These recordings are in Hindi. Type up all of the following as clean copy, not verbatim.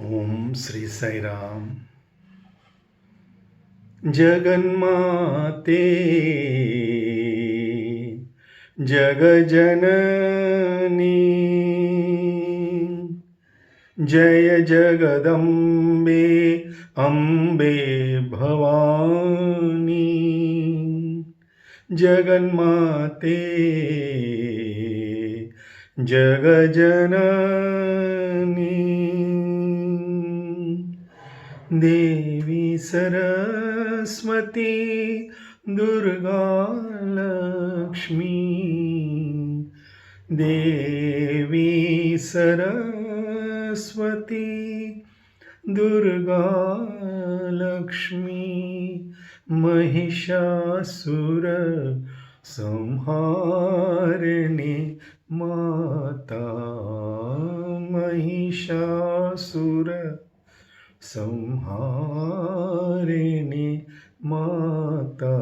ओम श्री साई राम। जगन्माते जगजननी जय जगदम्बे अम्बे भवानी। जगन्माते जगजननी देवी सरस्वती दुर्गा लक्ष्मी। देवी सरस्वती दुर्गा लक्ष्मी महिषासुर संहारिणी माता। महिषासुर संहारिणी माता।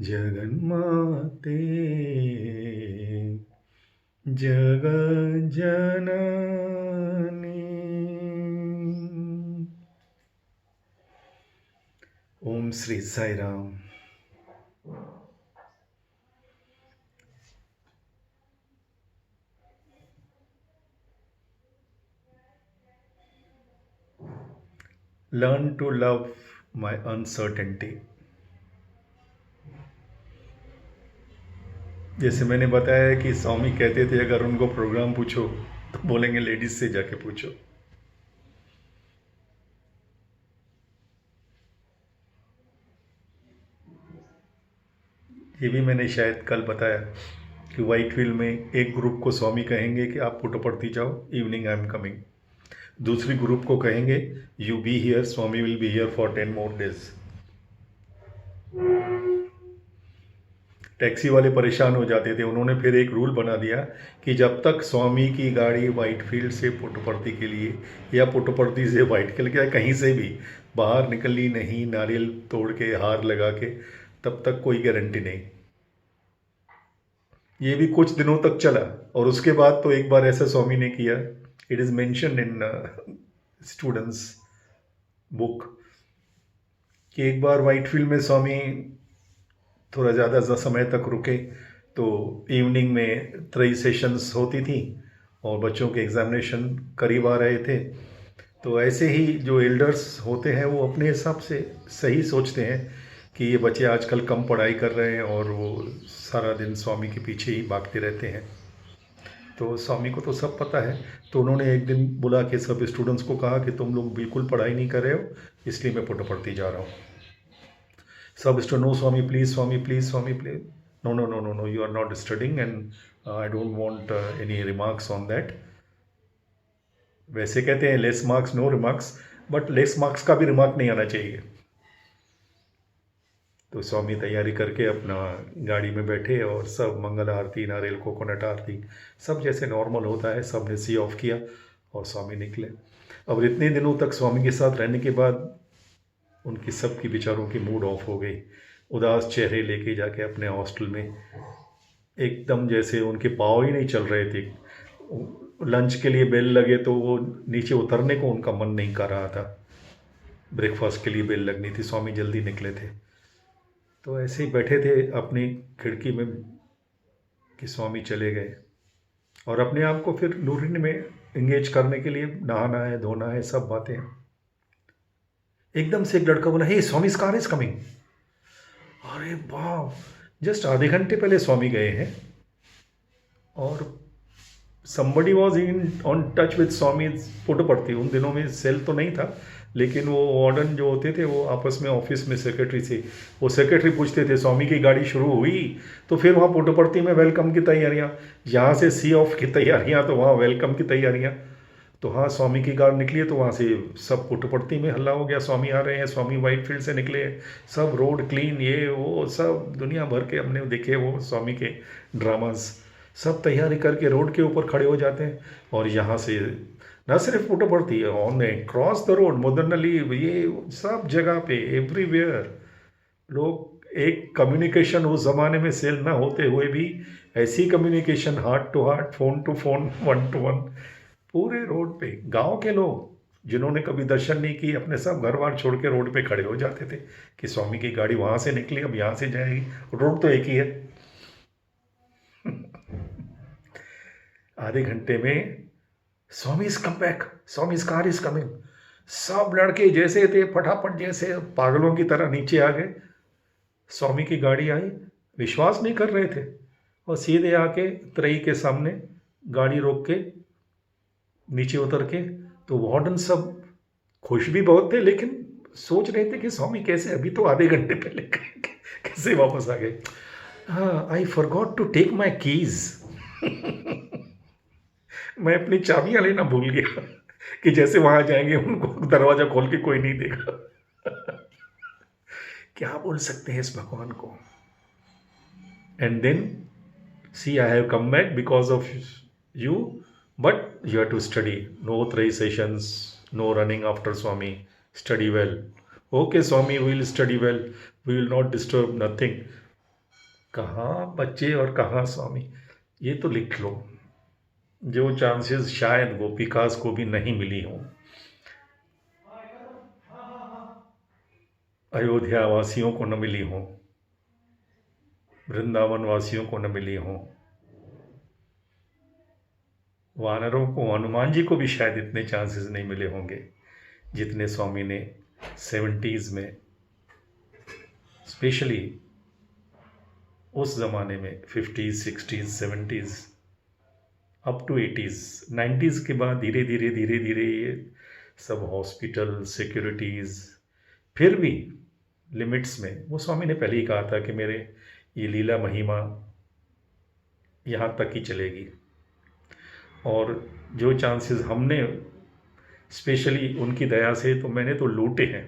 जगन्माते जगज्जननी। ओम Shri Sai Ram. Learn to love my uncertainty। जैसे मैंने बताया कि स्वामी कहते थे अगर उनको प्रोग्राम पूछो तो बोलेंगे लेडीज से जाके पूछो। ये भी मैंने शायद कल बताया कि व्हाइटफील्ड में एक ग्रुप को स्वामी कहेंगे कि आप पुट्टपर्ती जाओ, इवनिंग आई एम कमिंग। दूसरी ग्रुप को कहेंगे you be here, Swami will be here for 10 more days। Taxi वाले परेशान हो जाते थे, उन्होंने फिर एक रूल बना दिया कि जब तक स्वामी की गाड़ी व्हाइटफील्ड से पुट्टपर्ती के लिए या पुट्टपर्ती से व्हाइटफील्ड के कहीं से भी बाहर निकली नहीं, नारियल तोड़ के हार लगा के, तब तक कोई गारंटी नहीं। ये भी कुछ दिनों तक चला और उसके बाद तो एक बार ऐसा स्वामी ने किया, it is mention in students book, कि एक बार व्हाइटफील्ड में स्वामी थोड़ा ज़्यादा समय तक रुके तो इवनिंग में 3 सेशंस होती थी और बच्चों के एग्ज़ामिनेशन करीब आ रहे थे। तो ऐसे ही जो एल्डर्स होते हैं वो अपने हिसाब से सही सोचते हैं कि ये बच्चे आजकल कम पढ़ाई कर रहे हैं और वो सारा दिन स्वामी के पीछे ही भागते रहते हैं। तो स्वामी को तो सब पता है, तो उन्होंने एक दिन बुला के सब स्टूडेंट्स को कहा कि तुम लोग बिल्कुल पढ़ाई नहीं कर रहे हो, इसलिए मैं पुट्टपर्ती जा रहा हूँ। सब student, no Swami please, Swami please, Swami please, no no no no no, you are not studying and I don't want any remarks on that. वैसे कहते हैं less marks no remarks, but less marks का भी रिमार्क नहीं आना चाहिए। तो स्वामी तैयारी करके अपना गाड़ी में बैठे और सब मंगल आरती, नारियल, कोकोनट आरती, सब जैसे नॉर्मल होता है, सब ने सी ऑफ किया और स्वामी निकले। अब इतने दिनों तक स्वामी के साथ रहने के बाद उनकी सबकी बेचारों की मूड ऑफ हो गई। उदास चेहरे लेके जाके अपने हॉस्टल में एकदम जैसे उनके पाँव ही नहीं चल रहे थे। लंच के लिए बेल लगे तो वो नीचे उतरने को उनका मन नहीं कर रहा था। ब्रेकफास्ट के लिए बेल लगनी थी, स्वामी जल्दी निकले थे। तो ऐसे ही बैठे थे अपनी खिड़की में कि स्वामी चले गए और अपने आप को फिर नूरिन में इंगेज करने के लिए नहाना है, धोना है, सब बातें। एकदम से एक लड़का बोला, हे स्वामी कार इज कमिंग। अरे वाह, जस्ट आधे घंटे पहले स्वामी गए हैं और somebody was in on touch with स्वामी पुट्टपर्ती। उन दिनों में सेल तो नहीं था, लेकिन वो वार्डन जो होते थे वो आपस में ऑफिस में सेक्रेटरी से, वो सेक्रेटरी पूछते थे स्वामी की गाड़ी शुरू हुई, तो फिर वहाँ पुट्टपर्ती में वेलकम की तैयारियाँ, यहाँ से सी ऑफ की तैयारियाँ, तो वहाँ वेलकम की तैयारियाँ। तो हाँ, स्वामी की कार निकली तो वहाँ से सब पुट्टपर्ती में हल्ला हो गया, स्वामी आ रहे हैं, स्वामी व्हाइटफील्ड से निकले, सब रोड क्लीन, ये वो सब दुनिया भर के हमने देखे वो स्वामी के ड्रामास। सब तैयारी करके रोड के ऊपर खड़े हो जाते हैं और यहाँ से न सिर्फ Puttaparthi, on cross the road, Muddenahalli, ये सब जगह पे एवरीवेयर लोग, एक कम्युनिकेशन उस ज़माने में सेल ना होते हुए भी ऐसी communication, heart to heart, phone to phone, one to one, पूरे रोड पे गांव के लोग जिन्होंने कभी दर्शन नहीं किए अपने सब घर बार छोड़ के रोड पे खड़े हो जाते थे कि स्वामी की गाड़ी वहां से निकली, अब यहाँ से जाएगी, रोड तो एक ही है। आधे घंटे में Swami is come back, Swami is car is coming. सब लड़के जैसे थे फटाफट जैसे पागलों की तरह नीचे आ गए। स्वामी की गाड़ी आई, विश्वास नहीं कर रहे थे, और सीधे आके त्रयी के सामने गाड़ी रोक के नीचे उतर के, तो वार्डन सब खुश भी बहुत थे, लेकिन सोच रहे थे कि स्वामी कैसे, अभी तो आधे घंटे पहले कैसे वापस आ गए। हाँ, I forgot to take my keys. मैं अपनी चाबियां लेना भूल गया कि जैसे वहां जाएंगे उनको दरवाजा खोल के कोई नहीं देगा। क्या बोल सकते हैं इस भगवान को। And then see I have come back because of you, but you have to study. No 3 sessions, no running after Swami. Study well. Okay, Swami, we will study well. We will not disturb nothing. कहाँ बच्चे और कहाँ स्वामी, ये तो लिख लो। जो चांसेस शायद गोपिकास को भी नहीं मिली हों, अयोध्या वासियों को न मिली हों, वृंदावन वासियों को न मिली हों, वानरों को, हनुमान जी को भी शायद इतने चांसेस नहीं मिले होंगे जितने स्वामी ने 70s में, स्पेशली उस ज़माने में 50s, 60s, 70s up to 80s, 90s के बाद धीरे धीरे ये सब हॉस्पिटल सिक्योरिटीज़, फिर भी लिमिट्स में। वो स्वामी ने पहले ही कहा था कि मेरे ये लीला महिमा यहाँ तक ही चलेगी, और जो चांसेस हमने स्पेशली उनकी दया से, तो मैंने तो लूटे हैं।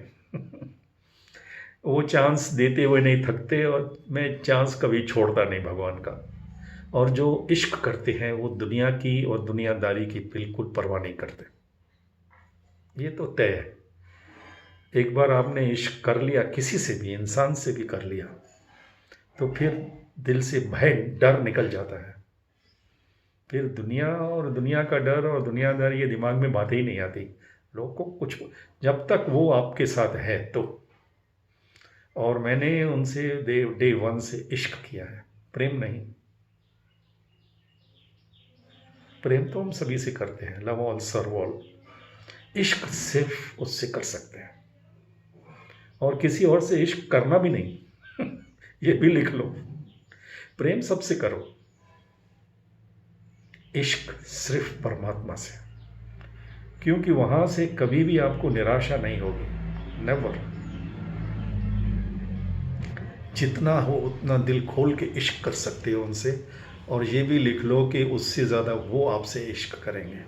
वो चांस देते हुए नहीं थकते, और मैं चांस कभी छोड़ता नहीं भगवान का। और जो इश्क करते हैं वो दुनिया की और दुनियादारी की बिल्कुल परवाह नहीं करते, ये तो तय है। एक बार आपने इश्क कर लिया किसी से भी, इंसान से भी कर लिया, तो फिर दिल से भय डर निकल जाता है। फिर दुनिया और दुनिया का डर और दुनियादारी ये दिमाग में बातें ही नहीं आती लोग को कुछ, जब तक वो आपके साथ है तो। और मैंने उनसे डे 1 से इश्क किया है, प्रेम नहीं। प्रेम तो हम सभी से करते हैं, लव ऑल सर्व ऑल। इश्क सिर्फ उससे कर सकते हैं, और किसी और से इश्क करना भी नहीं। ये भी लिख लो, प्रेम सबसे करो, इश्क सिर्फ परमात्मा से, क्योंकि वहां से कभी भी आपको निराशा नहीं होगी, नेवर। जितना हो उतना दिल खोल के इश्क कर सकते हो उनसे, और ये भी लिख लो कि उससे ज़्यादा वो आपसे इश्क करेंगे।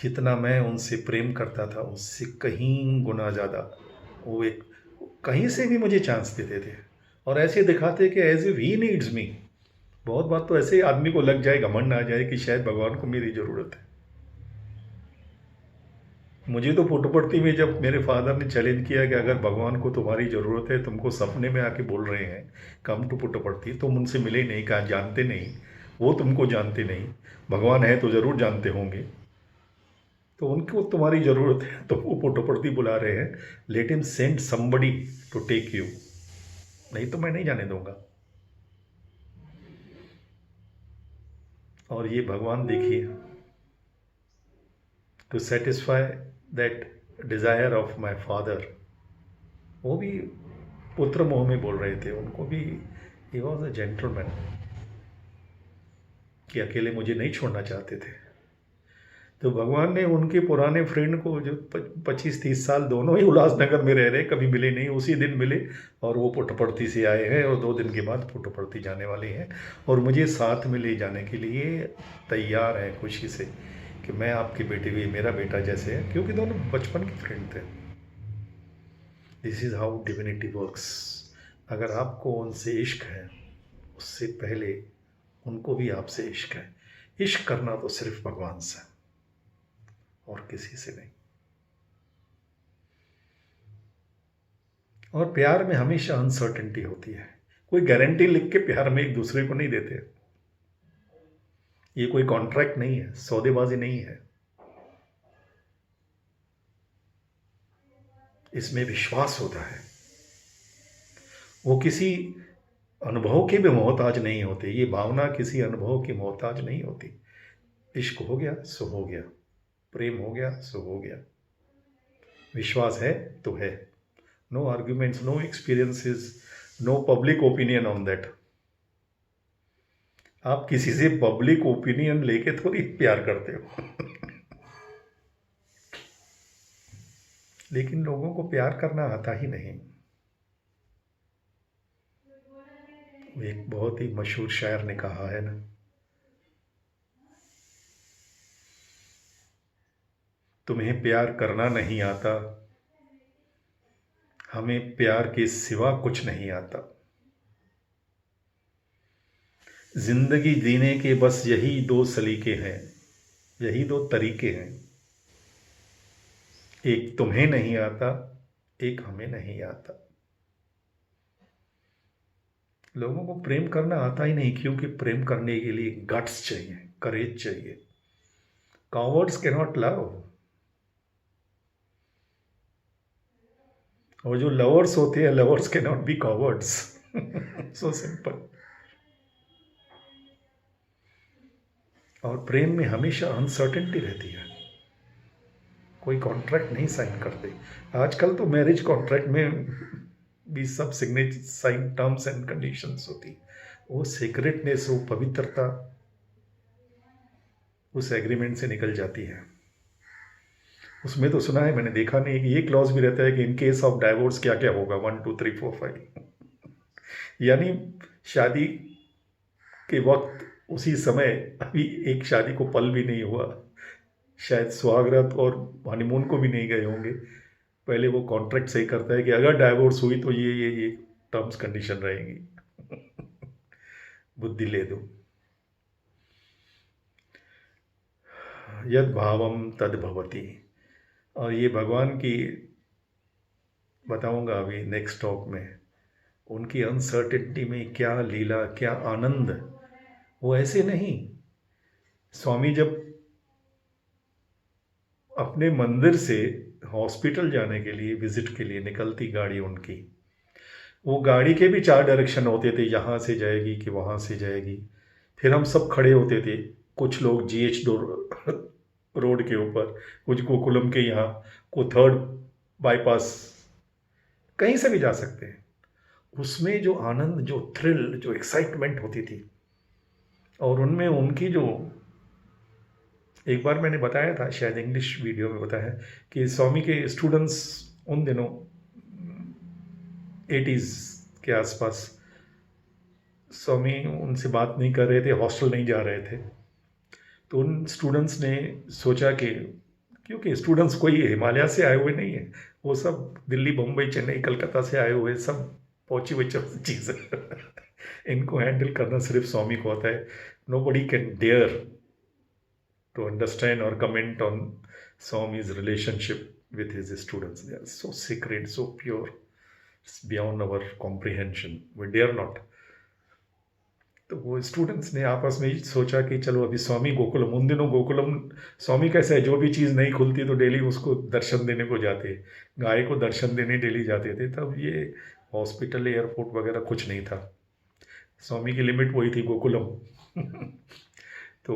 जितना मैं उनसे प्रेम करता था उससे कहीं गुना ज़्यादा वो एक कहीं से भी मुझे चांस देते थे, और ऐसे दिखाते कि as if he needs me. बहुत बात तो ऐसे आदमी को लग जाए, घमंड आ जाए कि शायद भगवान को मेरी ज़रूरत है। मुझे तो पुट्टपर्थी में जब मेरे फादर ने चैलेंज किया कि अगर भगवान को तुम्हारी ज़रूरत है, तुमको सपने में आके बोल रहे हैं कम टू पुट्टपर्थी, तुम उनसे मिले नहीं, कहा जानते नहीं, वो तुमको जानते नहीं, भगवान है तो ज़रूर जानते होंगे, तो उनको तुम्हारी ज़रूरत है, तो वो पुट्टपर्थी बुला रहे हैं, let him send somebody to take you, नहीं तो मैं नहीं जाने दूंगा। और ये भगवान देखिए, to satisfy that desire of my father, वो भी पुत्र मोह में बोल रहे थे, उनको भी ही वॉज अ जेंटलमैन, कि अकेले मुझे नहीं छोड़ना चाहते थे। तो भगवान ने उनके पुराने फ्रेंड को, जो 25-30 साल दोनों ही उल्लासनगर में रह रहे, कभी मिले नहीं, उसी दिन मिले, और वो पुट्टपर्थी से आए हैं, और 2 दिन के बाद पुट्टपर्थी जाने वाले हैं, और मुझे साथ में ले जाने के लिए तैयार हैं खुशी से, कि मैं आपके बेटे भी मेरा बेटा जैसे है, क्योंकि दोनों बचपन के फ्रेंड थे। This is how divinity works. अगर आपको उनसे इश्क है, उससे पहले उनको भी आपसे इश्क है। इश्क करना तो सिर्फ भगवान से और किसी से नहीं। और प्यार में हमेशा अनसर्टेनिटी होती है, कोई गारंटी लिख के प्यार में एक दूसरे को नहीं देते। ये कोई कॉन्ट्रैक्ट नहीं है, सौदेबाजी नहीं है, इसमें विश्वास होता है। वो किसी अनुभव के भी मोहताज नहीं होते, ये भावना किसी अनुभव की मोहताज नहीं होती। इश्क हो गया सो हो गया, प्रेम हो गया सो हो गया, विश्वास है तो है। No arguments, no experiences, no public opinion on that. आप किसी से पब्लिक ओपिनियन लेके थोड़ी प्यार करते हो। लेकिन लोगों को प्यार करना आता ही नहीं। एक बहुत ही मशहूर शायर ने कहा है ना, तुम्हें प्यार करना नहीं आता, हमें प्यार के सिवा कुछ नहीं आता। जिंदगी जीने के बस यही दो सलीके हैं, यही दो तरीके हैं, एक तुम्हें नहीं आता, एक हमें नहीं आता। लोगों को प्रेम करना आता ही नहीं, क्योंकि प्रेम करने के लिए गट्स चाहिए, करेज चाहिए। Cowards can not love. और जो लवर्स होते हैं, lovers can not be cowards. So simple. और प्रेम में हमेशा अनसर्टेनिटी रहती है, कोई कॉन्ट्रैक्ट नहीं साइन करते। आजकल तो मैरिज कॉन्ट्रैक्ट में भी सब signature sign, terms and conditions होती। वो सीक्रेटनेस, वो पवित्रता उस एग्रीमेंट से निकल जाती है। उसमें तो सुना है, मैंने देखा नहीं, कि ये क्लॉज भी रहता है कि इन केस ऑफ डाइवोर्स क्या क्या होगा, 1 2 3 4 5। यानी शादी के वक्त, उसी समय, अभी एक शादी को पल भी नहीं हुआ, शायद सुहागरात और हनीमून को भी नहीं गए होंगे, पहले वो कॉन्ट्रैक्ट सही करता है कि अगर डाइवोर्स हुई तो ये टर्म्स कंडीशन रहेंगी। बुद्धि ले दो। यद भावम तद भवति। और ये भगवान की बताऊंगा अभी नेक्स्ट टॉक में, उनकी अनसर्टेनिटी में क्या लीला, क्या आनंद। वो ऐसे नहीं, स्वामी जब अपने मंदिर से हॉस्पिटल जाने के लिए, विजिट के लिए निकलती गाड़ी उनकी, वो गाड़ी के भी 4 डायरेक्शन होते थे, यहाँ से जाएगी कि वहाँ से जाएगी। फिर हम सब खड़े होते थे, कुछ लोग GH रोड के ऊपर, कुछ गोकुलम के यहाँ, को 3rd बाईपास, कहीं से भी जा सकते हैं। उसमें जो आनंद, जो थ्रिल, जो एक्साइटमेंट होती थी, और उनमें उनकी जो, एक बार मैंने बताया था, शायद इंग्लिश वीडियो में बताया, कि स्वामी के स्टूडेंट्स उन दिनों 80s के आसपास, स्वामी उनसे बात नहीं कर रहे थे, हॉस्टल नहीं जा रहे थे। तो उन स्टूडेंट्स ने सोचा कि, क्योंकि स्टूडेंट्स कोई हिमालय से आए हुए नहीं है, वो सब दिल्ली, बम्बई, चेन्नई, कलकत्ता से आए हुए, सब पहुंची हुई चीज़ है। इनको हैंडल करना सिर्फ स्वामी को आता है। Nobody can dare to understand और comment on Swami's relationship with his students. They are so sacred, so pure, it's beyond our comprehension. We dare not. तो वो स्टूडेंट्स ने आपस में सोचा कि चलो अभी स्वामी गोकुलम, उन दिनों गोकुलम, स्वामी कैसे है, जो भी चीज़ नहीं खुलती तो डेली उसको दर्शन देने को जाते, गाय को दर्शन देने डेली जाते थे। तब ये हॉस्पिटल, एयरपोर्ट वगैरह कुछ नहीं था, स्वामी की लिमिट वही थी, गोकुलम। तो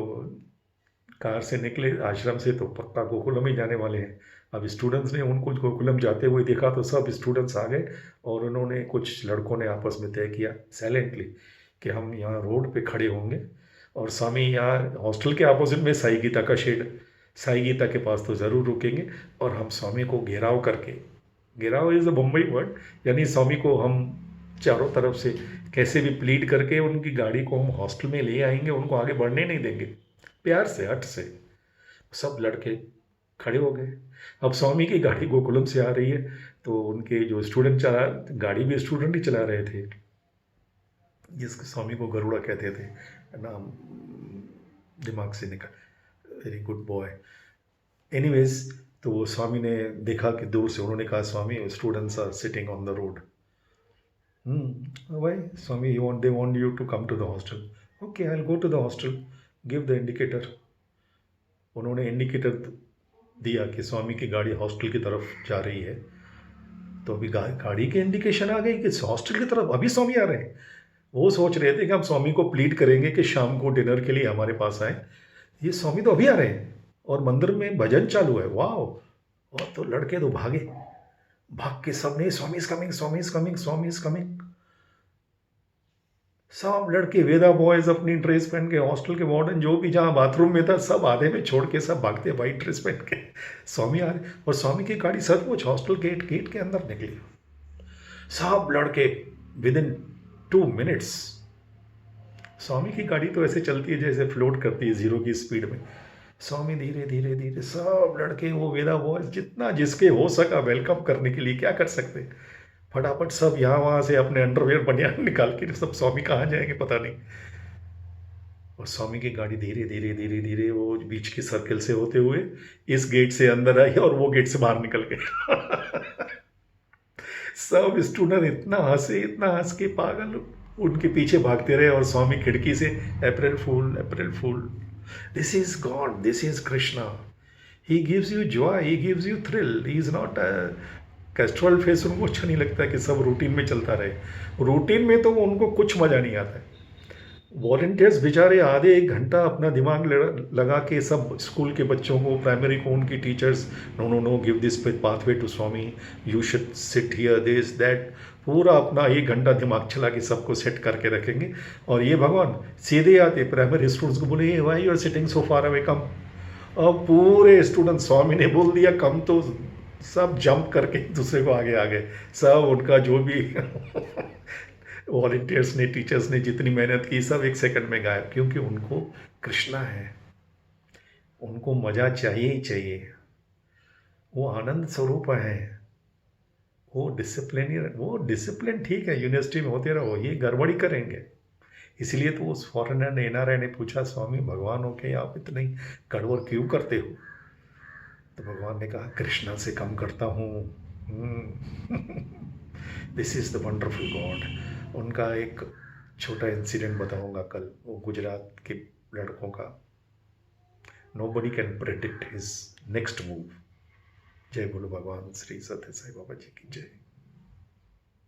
कार से निकले आश्रम से तो पक्का गोकुलम ही जाने वाले हैं। अब स्टूडेंट्स ने उनको गोकुलम जाते हुए देखा, तो सब स्टूडेंट्स आ गए, और उन्होंने, कुछ लड़कों ने आपस में तय किया साइलेंटली कि हम यहाँ रोड पे खड़े होंगे, और स्वामी यहाँ हॉस्टल के अपोजिट में साई गीता का शेड, साई गीता के पास तो ज़रूर रुकेंगे, और हम स्वामी को घेराव करके, घेराव इज़ अ बम्बई वर्ड, यानी स्वामी को हम चारों तरफ से कैसे भी प्लीड करके उनकी गाड़ी को हम हॉस्टल में ले आएंगे, उनको आगे बढ़ने नहीं देंगे, प्यार से, हट से। सब लड़के खड़े हो गए। अब स्वामी की गाड़ी गोकुलम से आ रही है, तो उनके जो स्टूडेंट चला, गाड़ी भी स्टूडेंट ही चला रहे थे, जिसके स्वामी को गरुड़ा कहते थे, नाम दिमाग से निकल, वेरी गुड बॉय। एनीवेज, तो वो स्वामी ने देखा कि दूर से, उन्होंने कहा Swami students are sitting on the road. Why Swami, they want you to come to the hostel. Okay, I will go to the hostel. Give the indicator. उन्होंने इंडिकेटर दिया कि स्वामी की गाड़ी हॉस्टल की तरफ जा रही है। तो अभी गाड़ी की इंडिकेशन आ गई कि हॉस्टल की तरफ अभी स्वामी आ रहे हैं। वो सोच रहे थे कि हम स्वामी को प्लीड करेंगे कि शाम को डिनर के लिए हमारे पास आए। ये स्वामी तो अभी आ रहे हैं और मंदिर में भजन चालू है। वाह! और तो लड़के तो भागे, भाग के सब ने Swami is coming, Swami is coming, Swami is coming. सब लड़के वेदा बॉयज अपनी ड्रेस पहन के, हॉस्टल के वार्डन जो भी जहाँ बाथरूम में था सब आधे में छोड़ के सब भागते वाइट ड्रेस पहन के। स्वामी आ रहे और स्वामी की गाड़ी सचमुच हॉस्टल गेट के अंदर निकली। सब लड़के विद इन 2 मिनट्स। स्वामी की गाड़ी तो ऐसे चलती है जैसे फ्लोट करती है 0 की स्पीड में। स्वामी धीरे धीरे धीरे, सब लड़के वो वेदा बॉयज जितना जिसके हो सका वेलकम करने के लिए क्या कर सकते, फटाफट सब यहाँ वहाँ से अपने अंडरवेयर बनियान निकाल के सब स्वामी कहाँ जाएंगे पता नहीं। और स्वामी की गाड़ी धीरे धीरे धीरे धीरे वो बीच की सर्किल से होते हुए इस गेट से अंदर आई और वो गेट से बाहर निकल गए। सब स्टूडेंट इतना हंस के पागल उनके पीछे भागते रहे और स्वामी खिड़की से April fool, April fool. This is God, this is Krishna. He gives you joy, he gives you thrill. He is not castrol face. उनको अच्छा नहीं लगता कि सब रूटीन में चलता रहे। रूटीन में तो उनको कुछ मजा नहीं आता है। वॉलंटियर्स बेचारे आधे 1 घंटा अपना दिमाग लगा के सब स्कूल के बच्चों को, प्राइमरी को, उनकी teachers, no no no give this pathway to Swami, you should sit here, this that, पूरा अपना 1 घंटा दिमाग चला के सबको सेट करके रखेंगे। और ये भगवान सीधे आते प्राइमरी स्टूडेंट्स को बोले, why you are sitting so far away, come. और पूरे स्टूडेंट, स्वामी ने बोल दिया कम तो सब जंप करके दूसरे को आगे आ गए। सब उनका जो भी वॉलंटियर्स ने, टीचर्स ने जितनी मेहनत की सब 1 सेकंड में गायब, क्योंकि उनको कृष्णा है, उनको मज़ा चाहिए ही चाहिए। वो आनंद स्वरूप है। वो डिसिप्लिन ठीक है, यूनिवर्सिटी में होते रहो, ये गड़बड़ी करेंगे। इसलिए तो उस फॉरेनर ने, एनआरआई ने पूछा, स्वामी भगवान हो के आप इतनी गड़बड़ क्यों करते हो? तो भगवान ने कहा, कृष्णा से कम करता हूँ। This is the wonderful God. उनका एक छोटा इंसिडेंट बताऊंगा कल, वो गुजरात के लड़कों का। Nobody can predict his next move. जय बोलो भगवान श्री सत्य साई बाबा जी की जय।